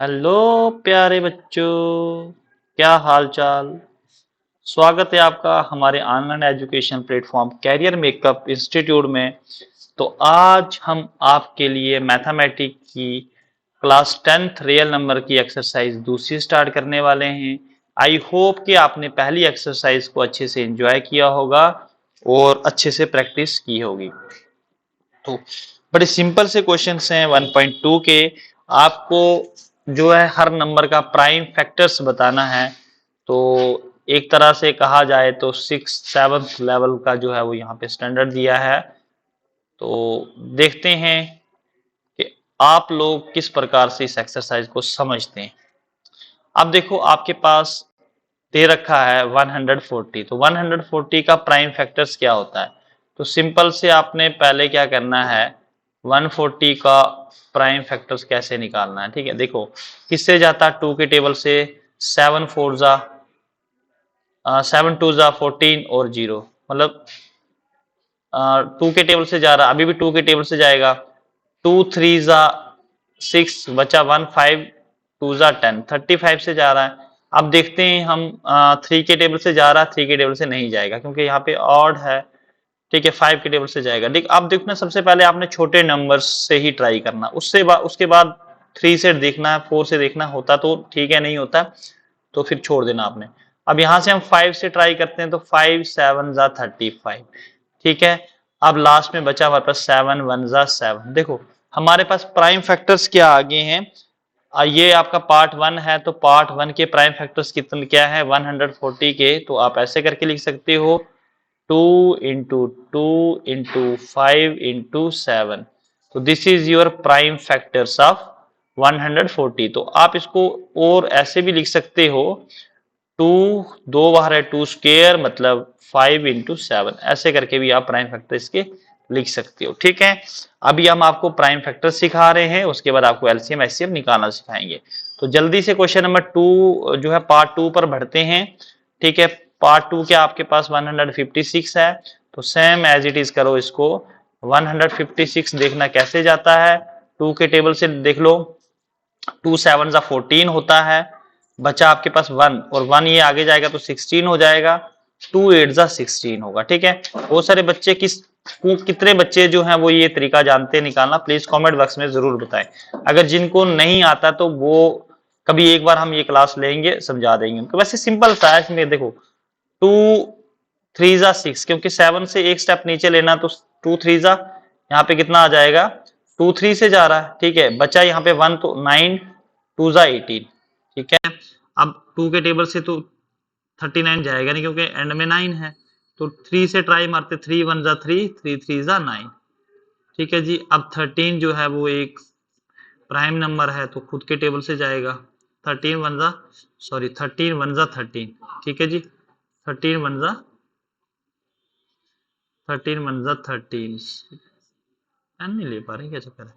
Hello प्यारे बच्चों, क्या हाल चाल। स्वागत है आपका हमारे online education platform career makeup institute में। तो आज हम आपके लिए मैथमेटिक्स की क्लास 10th रियल नंबर की एक्सरसाइज दूसरी स्टार्ट करने वाले हैं। आई होप कि आपने पहली एक्सरसाइज को अच्छे से एंजॉय किया होगा और अच्छे से प्रैक्टिस की होगी। तो बड़े सिंपल से क्वेश्चंस हैं 1.2 के। आपको जो है हर नंबर का प्राइम फैक्टर्स बताना है। तो एक तरह से कहा जाए तो 6th 7th लेवल का जो है वो यहाँ पे स्टैंडर्ड दिया है। तो देखते हैं कि आप लोग किस प्रकार से इस एक्सरसाइज को समझते हैं। अब देखो आपके पास दे रखा है 140। तो 140 का प्राइम फैक्टर्स क्या होता है। तो सिंपल से आपने पहले क्या करना है, 140 का प्राइम फैक्टर्स कैसे निकालना है। ठीक है, देखो किससे जाता है, 2 के टेबल से। 7 14 और 0, मतलब 2 के टेबल से जा रहा, अभी भी 2 के टेबल से जाएगा। 2 3 6 बचा 1 5 2 10, 35 से जा रहा है। अब देखते हैं हम 3 के टेबल से जा रहा है, 3 के टेबल से नहीं जाएगा क्योंकि यहाँ पे ऑड है। ठीक है, 5 के टेबल से जाएगा। देख अब देखना, सबसे पहले आपने छोटे नंबर से ही ट्राई करना, उसके बाद 3 से देखना है, 4 से देखना, होता तो ठीक है, नहीं होता तो फिर छोड़ देना आपने। अब यहाँ से हम 5 से ट्राई करते हैं, तो 5 7 35। ठीक है, अब लास्ट में बचा हमारे पास 7 1 7। देखो हमारे पास प्राइम फैक्टर्स क्या आगे हैं। ये आपका पार्ट 1 है, तो पार्ट 1 के प्राइम फैक्टर्स कितने क्या है 140 के। तो आप ऐसे करके लिख सकते हो 2 इंटू 2 इंटू 5 इंटू 7। तो this is your prime factors of 140। तो आप इसको और ऐसे भी लिख सकते हो, 2 दो बार है 2 स्क्वायर मतलब 5 इंटू 7। ऐसे करके भी आप प्राइम फैक्टर इसके लिख सकते हो। ठीक है, अभी हम आपको प्राइम फैक्टर सिखा रहे हैं, उसके बाद आपको एलसीएम एचसीएफ निकालना सिखाएंगे। तो जल्दी से क्वेश्चन नंबर 2 जो है पार्ट 2 पर बढ़ते हैं। ठीक है, पार्ट 2 के आपके पास 156 है। तो सेम एज इट इज करो इसको। 156 देखना कैसे जाता है, 2 के टेबल से देख लो। 2 7 14 होता है, बचा आपके पास 1 और 1 ये आगे जाएगा तो 16 हो जाएगा। 2 8 16 होगा। ठीक है, बहुत सारे बच्चे कितने बच्चे जो हैं वो ये तरीका जानते हैं निकालना, प्लीज कमेंट बॉक्स में जरूर बताएं। अगर जिनको नहीं आता तो वो कभी एक बार हम ये क्लास लेंगे, समझा देंगे उनको। वैसे सिंपल सा है, इसमें देखो 2 3 6, क्योंकि 7 से एक स्टेप नीचे लेना, तो 2 3 यहाँ पे कितना आ जाएगा, 2 3 से जा रहा है। ठीक है, बचा यहाँ पे 1 तो 9 2 18। ठीक है, अब 2 के टेबल से तो 39 जाएगा नहीं क्योंकि एंड में 9 है। तो 3 से ट्राई मारते, 3 1 3 3 3 9। ठीक है जी, अब 13 जो है वो एक प्राइम नंबर है तो खुद के टेबल से जाएगा। 13 1 सॉरी 13 1 13। ठीक है जी, 13 1 13 1 13। एन नहीं ले पा रहे, क्या चक्कर है।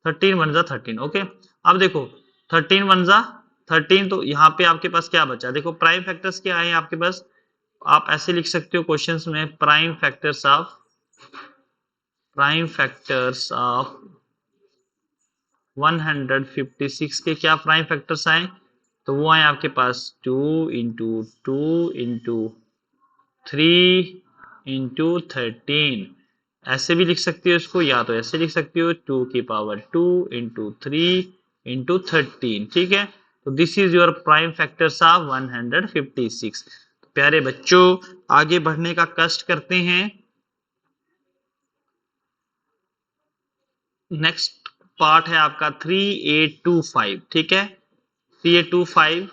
13 1 13। ओके, अब देखो 13 1 13, तो यहाँ पे आपके पास क्या बचा, देखो प्राइम फैक्टर्स क्या है आपके पास। आप ऐसे लिख सकते हो क्वेश्चंस में, प्राइम फैक्टर्स ऑफ 156 के क्या प्राइम फैक्टर्स आए, तो वो आए आपके पास 2 इंटू 2 इंटू 3 इंटू 13। ऐसे भी लिख सकते हो इसको, या तो ऐसे लिख सकते हो 2 की पावर 2 इंटू 3 इंटू 13। ठीक है, तो this is your prime factors of 156। तो प्यारे बच्चों, आगे बढ़ने का कष्ट करते हैं। नेक्स्ट पार्ट है आपका 3825। ठीक है, 3825।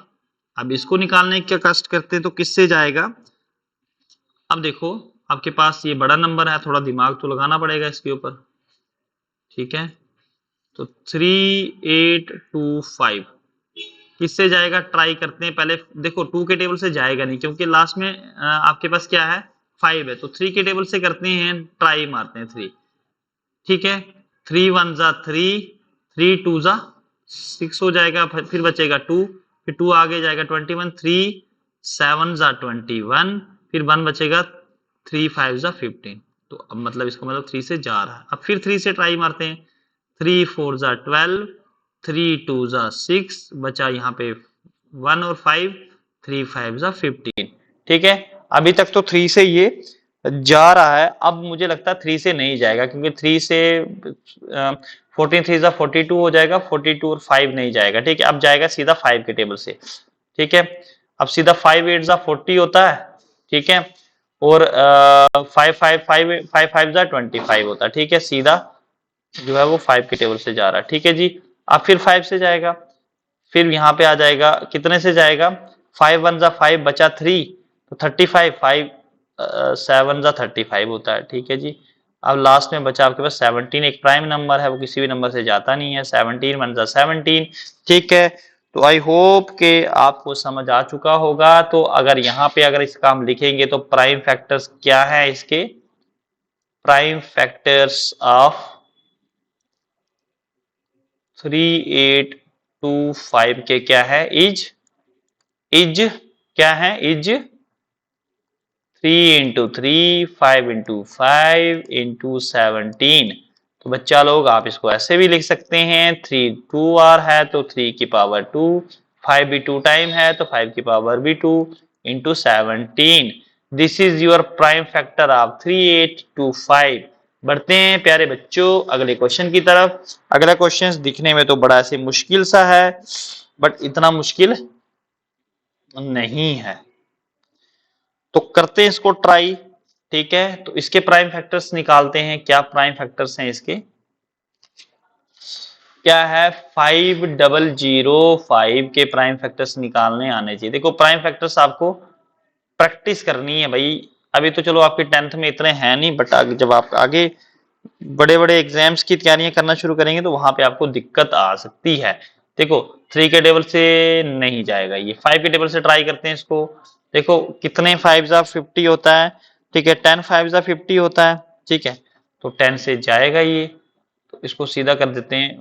अब इसको निकालने का कष्ट करते हैं, तो किससे जाएगा। अब देखो आपके पास ये बड़ा नंबर है, थोड़ा दिमाग तो लगाना पड़ेगा इसके ऊपर। ठीक है, तो 3825 किससे जाएगा, ट्राई करते हैं पहले। देखो 2 के टेबल से जाएगा नहीं क्योंकि लास्ट में आपके पास क्या है 5 है। तो 3 के टेबल से करते हैं, ट्राई मारते हैं 3। ठीक है, 3 1 3, 3 2 6 हो जाएगा, फिर बचेगा 2, फिर 2 आगे जाएगा 21, 3 7 21, फिर 1 बचेगा, 3 5 15। तो अब मतलब इसका मतलब 3 से जा रहा है। अब फिर 3 से ट्राई मारते हैं, 3 4 12, 3 2 जा 6, बचा यहाँ पे 1 और 5, 3 5 जा 15। ठीक है, अभी तक तो 3 से ये जा रहा है, अब मुझे लगता है 3 से नहीं जाएगा, क्योंकि 3 से 14 3 जा 42 हो जाएगा, 42 और 5 नहीं जाएगा। ठीक है, अब जाएगा सीधा 5 के टेबल से। ठीक है, अब सीधा 5 8 जा 40 होता है। ठीक है, और 5 5 5 5 5 जा 25 होता है। ठीक है, सीधा जो है वो 5 के टेबल से जा रहा है। ठीक है जी, अब फिर 5 से जाएगा, फिर यहाँ पे आ जाएगा, कितने से जाएगा, 5 1 जा 5, बचा 3, तो 35, 5 7 जा 35 होता है। ठीक है जी, अब लास्ट में बचा आपके पास 17, एक प्राइम नंबर है, वो किसी भी नंबर से जाता नहीं है, 17 1 जा 17। ठीक है, तो आई होप के आपको समझ आ चुका होगा। तो अगर यहाँ पे अगर इसका हम लिखेंगे तो प्राइम फैक्टर्स क्या है इसके, प्राइम फैक्टर्स ऑफ 3 8 2 5 के क्या है, इज क्या है, इज 3 इंटू 3 5 इंटू 5 इंटू 17। तो बच्चा लोग आप इसको ऐसे भी लिख सकते हैं, 3 2 आर है तो 3 की पावर 2, 5 भी 2 टाइम है तो 5 की पावर भी 2 into 17। This is your prime factor of 3 8 2 5। बढ़ते हैं प्यारे बच्चों अगले क्वेश्चन की तरफ। अगला क्वेश्चन दिखने में तो बड़ा ऐसे मुश्किल सा है, बट इतना मुश्किल नहीं है, तो करते हैं इसको ट्राई। ठीक है, तो इसके प्राइम फैक्टर्स निकालते हैं। क्या प्राइम फैक्टर्स हैं इसके, क्या है, 5005 के प्राइम फैक्टर्स निकालने आने चाहिए। देखो प्राइम फैक्टर्स आपको प्रैक्टिस करनी है भाई, अभी तो चलो आपके 10th में इतने हैं नहीं, बट जब आप आगे बड़े बड़े एग्जाम्स की तैयारियां करना शुरू करेंगे तो वहां पे आपको दिक्कत आ सकती है। देखो 3 के टेबल से नहीं जाएगा, ये 5 के टेबल से ट्राई करते हैं इसको। देखो कितने 5 जा 50 होता है। ठीक है, 10 5 जा 50 होता है। ठीक है, तो 10 से जाएगा ये, तो इसको सीधा कर देते हैं,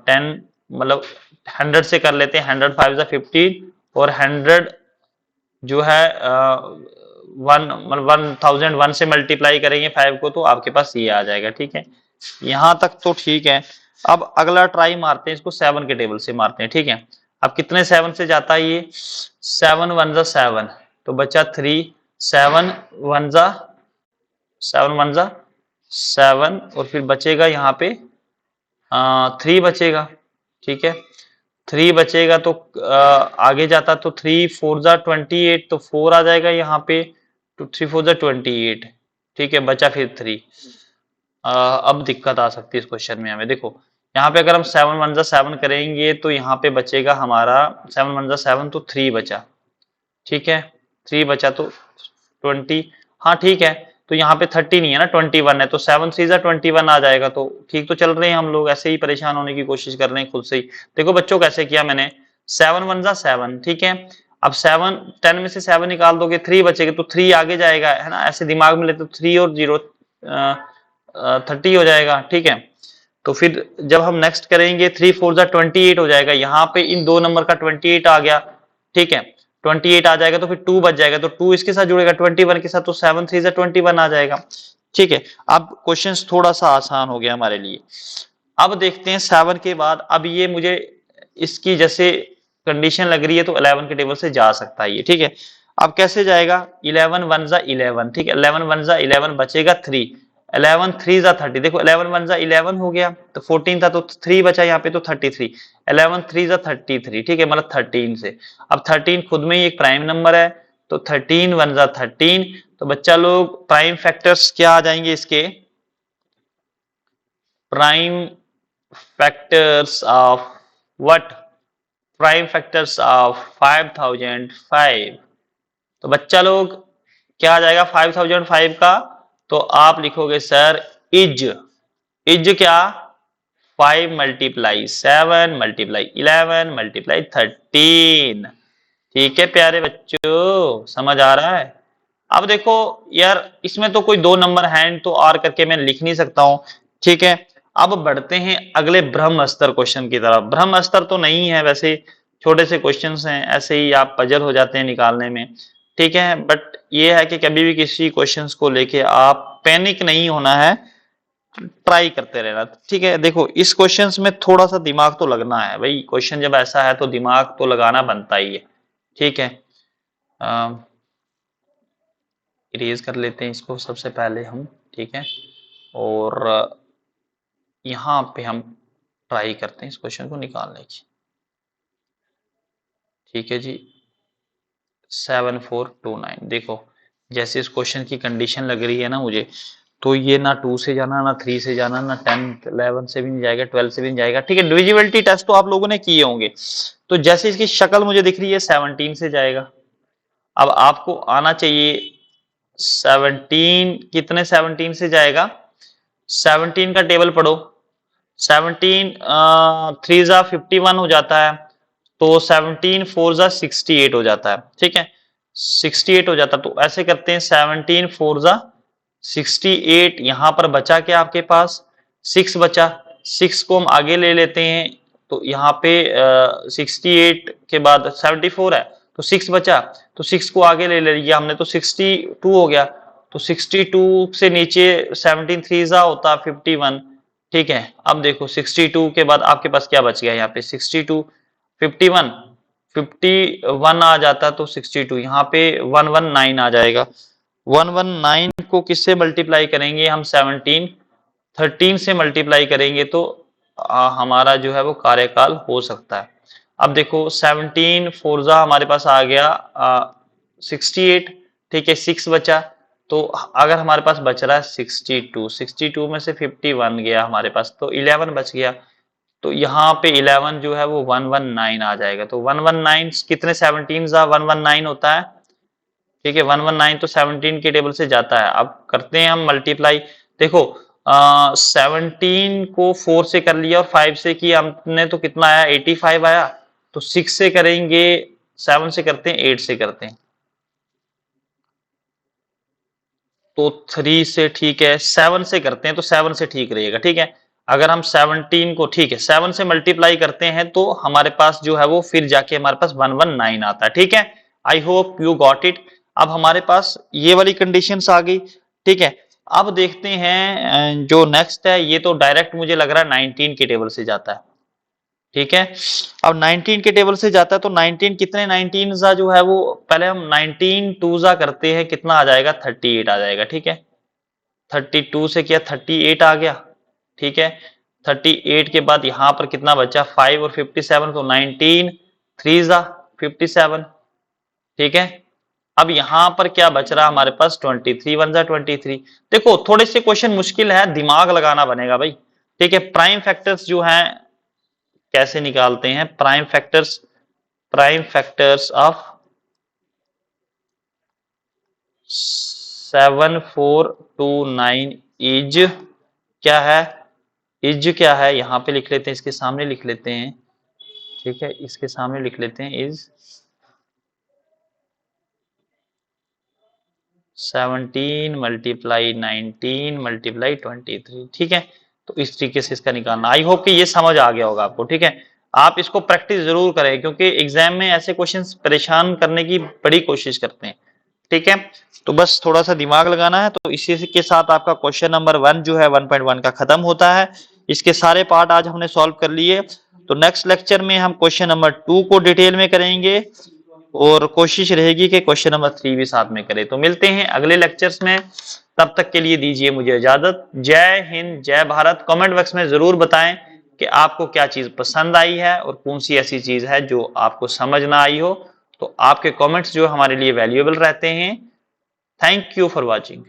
10 मतलब 100 से कर लेते हैं, 100 5 जा 50, और 100 जो है 1001 से मल्टीप्लाई करेंगे 5 को, तो आपके पास ये आ जाएगा। ठीक है, यहां तक तो ठीक है। अब अगला ट्राई मारते हैं इसको, 7 के टेबल से मारते हैं। ठीक है, अब कितने 7 से जाता है ये, 7 1 जा 7, तो बचा 3, 7 1 जा 7, और फिर बचेगा यहाँ पे 3 बचेगा। ठीक है, 3 बचेगा तो आगे जाता तो 3 4 जा 28, तो 4 आ जाएगा यहाँ पे, तो 3 4 जा 28। ठीक है, बचा फिर 3। अब दिक्कत आ सकती है इस क्वेश्चन में हमें। देखो यहाँ पे अगर हम 7 1 जा 7 करेंगे तो यहाँ पे बचेगा हमारा 7 1 जा 7, तो 3 बचा। ठीक है, 3 बचा तो 20, हाँ ठीक है, तो यहाँ पे 30 नहीं है ना, 21 है, तो 7 3 जा 21 आ जाएगा। तो ठीक तो चल रहे हैं हम लोग, ऐसे ही परेशान होने की कोशिश कर रहे हैं खुद से ही। देखो बच्चों कैसे किया मैंने, 7 1 जा 7। ठीक है, अब 7 10 में से 7 निकाल दोगे 3 बचेगा, तो 3 आगे जाएगा, है ना, ऐसे दिमाग में लेते तो 3 और 0 30 हो जाएगा। ठीक है, तो फिर जब हम नेक्स्ट करेंगे 3 4 जा 28 हो जाएगा, यहाँ पे इन दो नंबर का 28 आ गया। ठीक है, 28 आ जाएगा तो फिर 2 बच जाएगा, तो 2 इसके साथ जुड़ेगा 21 के साथ, तो 7 3 जा 21 आ जाएगा। ठीक है, अब क्वेश्चन थोड़ा सा आसान हो गया हमारे लिए। अब देखते हैं 7 के बाद, अब ये मुझे इसकी जैसे कंडीशन लग रही है तो 11 के टेबल से जा सकता है ये। ठीक है, अब कैसे जाएगा, 11 1 जा 11। ठीक है, 11 1 जा 11, बचेगा 3, 11 3 जा 30। देखो 11 1 जा 11 हो गया, तो 14 था तो 3 बचा यहाँ पे, तो 33, 11 3 जा 33। ठीक है, मतलब 13 से, अब 13 खुद में ही एक प्राइम नंबर है, तो 13 1 जा 13। तो बच्चा लोग प्राइम फैक्टर्स क्या आ जाएंगे इसके, prime factors of what, prime factors of 5005। तो बच्चा लोग क्या आ जाएगा 5005 का, तो आप लिखोगे सर इज क्या, 5 मल्टीप्लाई 7 मल्टीप्लाई 11 मल्टीप्लाई 13। ठीक है प्यारे बच्चों, समझ आ रहा है। अब देखो यार, इसमें तो कोई दो नंबर हैंड तो आर करके मैं लिख नहीं सकता हूं। ठीक है, अब बढ़ते हैं अगले ब्रह्म स्तर क्वेश्चन की तरफ। ब्रह्म स्तर तो नहीं है वैसे, छोटे से क्वेश्चंस हैं, ऐसे ही आप पजल हो जाते हैं निकालने में। ठीक है, बट ये है कि कभी भी किसी क्वेश्चंस को लेके आप पैनिक नहीं होना है, ट्राई करते रहना, ठीक है। देखो इस क्वेश्चंस में थोड़ा सा दिमाग तो लगना है भाई, क्वेश्चन जब ऐसा है तो दिमाग तो लगाना बनता ही है, ठीक है। इरेज कर लेते हैं इसको सबसे पहले हम, ठीक है। और यहाँ पे हम ट्राई करते हैं इस क्वेश्चन को निकालने की, ठीक है जी। 7429, देखो जैसे इस क्वेश्चन की कंडीशन लग रही है ना मुझे, तो ये ना 2 से जाना, ना 3 से जाना, ना 10 11 से भी नहीं जाएगा, 12 से भी नहीं जाएगा, ठीक है। डिविजिबिलिटी टेस्ट तो आप लोगों ने किए होंगे, तो जैसे इसकी शक्ल मुझे दिख रही है 17 से जाएगा। अब आपको आना चाहिए 17, कितने 17 से जाएगा, 17 का टेबल पढ़ो। 17 3 जा 51 हो जाता है, तो 17 4 जा 68 हो जाता है, ठीक है। 68 हो जाता है, तो ऐसे करते हैं 17 4 जा 68, यहां पर बचा क्या आपके पास 6 बचा, 6 को हम आगे ले लेते हैं, तो यहाँ पे 68 के बाद 74 है, तो 6 बचा, तो 6 को आगे ले लिया हमने, तो 62 हो गया। तो 62 से नीचे 17 3 जा होता 51, ठीक है। अब देखो 62 के बाद आपके पास क्या बच गया, यहाँ पे 62 51 51 आ जाता, तो 62 यहाँ पे 119 आ जाएगा। 119 को किससे मल्टीप्लाई करेंगे हम, 17 13 से मल्टीप्लाई करेंगे, तो हमारा जो है वो कार्यकाल हो सकता है। अब देखो 17 फोर्जा हमारे पास आ गया 68, ठीक है। 6 बचा, तो अगर हमारे पास बच रहा है 62 में से 51 गया हमारे पास, तो 11 बच गया, तो यहाँ पे 11 जो है वो 119 आ जाएगा। तो 119 कितने 17 जा 119 होता है, ठीक है। 119 तो 17 के टेबल से जाता है। अब करते हैं हम मल्टीप्लाई, देखो 17 को 4 से कर लिया और 5 से किया हमने, तो कितना आया 85 आया। तो 6 से करेंगे, 7 से करते हैं, 8 से करते हैं, तो 3 से ठीक है, 7 से करते हैं, तो 7 से ठीक रहेगा, ठीक है। अगर हम 17 को, ठीक है, 7 से मल्टीप्लाई करते हैं, तो हमारे पास जो है वो फिर जाके हमारे पास 119 आता है, ठीक है। I hope you got it. अब हमारे पास ये वाली कंडीशंस आ गई, ठीक है। अब देखते हैं जो नेक्स्ट है, ये तो डायरेक्ट मुझे लग रहा है 19 के टेबल से जाता है, ठीक है। अब 19 के टेबल से जाता है, तो 19 कितने 19 जा जो है वो, पहले हम 19 2 जा करते हैं, कितना आ जाएगा 38 आ जाएगा, ठीक है। 32 से किया 38 आ गया, ठीक है। 38 के बाद यहां पर कितना बचा 5 और 57, तो 19 3 जा 57, ठीक है। अब यहां पर क्या बच रहा हमारे पास 23 1 जा 23। देखो थोड़े से क्वेश्चन मुश्किल है, दिमाग लगाना बनेगा भाई, ठीक है। प्राइम फैक्टर्स जो हैं कैसे निकालते हैं, प्राइम फैक्टर्स ऑफ 7429 इज क्या है, इज क्या है, यहां पे लिख लेते हैं, इसके सामने लिख लेते हैं, ठीक है। इसके सामने लिख लेते हैं इज 17 मल्टीप्लाई 19 मल्टीप्लाई 23, ठीक है। तो इस तरीके से इसका निकालना, आई होप कि ये समझ आ गया होगा आपको, ठीक है। आप इसको प्रैक्टिस जरूर करें, क्योंकि एग्जाम में ऐसे क्वेश्चंस परेशान करने की बड़ी कोशिश करते हैं, ठीक है। तो बस थोड़ा सा दिमाग लगाना है। तो इसी के साथ आपका क्वेश्चन नंबर 1 जो है 1.1 का खत्म होता है। इसके सारे पार्ट आज हमने सॉल्व कर लिए। तो नेक्स्ट लेक्चर में हम क्वेश्चन नंबर 2 को डिटेल में करेंगे, और कोशिश रहेगी कि क्वेश्चन नंबर 3 भी साथ में करें। तो मिलते हैं अगले लेक्चर्स में, तब तक के लिए दीजिए मुझे इजाजत। जय हिंद, जय भारत। कमेंट बॉक्स में जरूर बताएं कि आपको क्या चीज पसंद आई है और कौन सी ऐसी चीज है जो आपको समझ ना आई हो। तो आपके कमेंट्स जो हमारे लिए वैल्यूएबल रहते हैं। Thank you for watching.